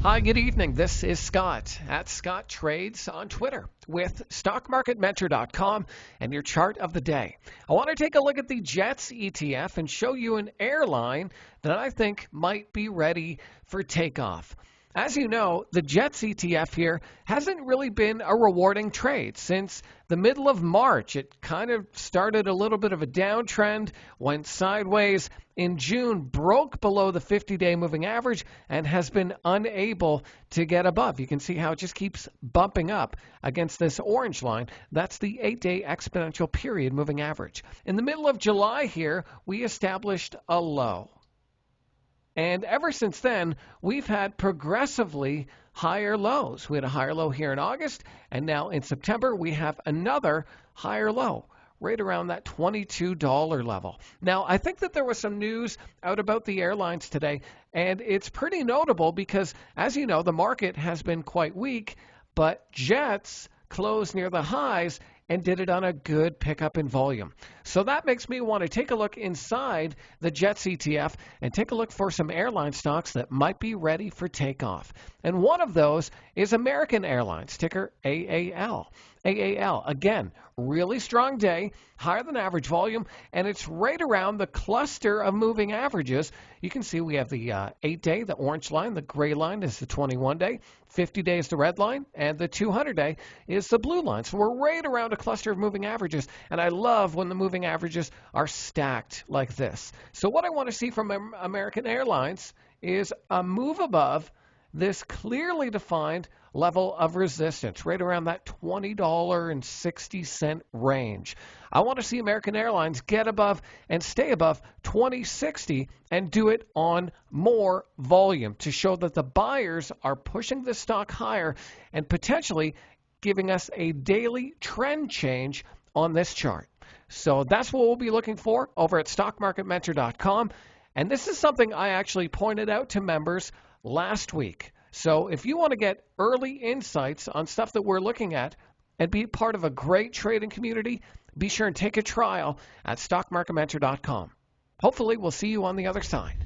Hi, good evening. This is Scott at Scott Trades on Twitter with StockMarketMentor.com and your chart of the day. I want to take a look at the Jets ETF and show you an airline that I think might be ready for takeoff. As you know, the Jets ETF here hasn't really been a rewarding trade since the middle of March. It kind of started a little bit of a downtrend, went sideways in June, broke below the 50-day moving average, and has been unable to get above. You can see how it just keeps bumping up against this orange line. That's the 8-day exponential period moving average. In the middle of July here, we established a low. And ever since then, we've had progressively higher lows. We had a higher low here in August, and now in September, we have another higher low, right around that $22 level. Now, I think that there was some news out about the airlines today, and it's pretty notable because, as you know, the market has been quite weak, but Jets closed near the highs and did it on a good pickup in volume. So that makes me want to take a look inside the Jets ETF and take a look for some airline stocks that might be ready for takeoff. And one of those is American Airlines, ticker AAL. AAL, again, really strong day, higher than average volume, and it's right around the cluster of moving averages. You can see we have the 8-day, the orange line, the gray line is the 21-day, 50-day is the red line, and the 200-day is the blue line. So we're right around a cluster of moving averages, and I love when the moving averages are stacked like this. So what I want to see from American Airlines is a move above this clearly defined level of resistance, right around that $20.60 range. I want to see American Airlines get above and stay above 2060 and do it on more volume to show that the buyers are pushing the stock higher and potentially giving us a daily trend change on this chart. So that's what we'll be looking for over at StockMarketMentor.com. And this is something I actually pointed out to members last week. So if you want to get early insights on stuff that we're looking at and be part of a great trading community, be sure and take a trial at StockMarketMentor.com. Hopefully, we'll see you on the other side.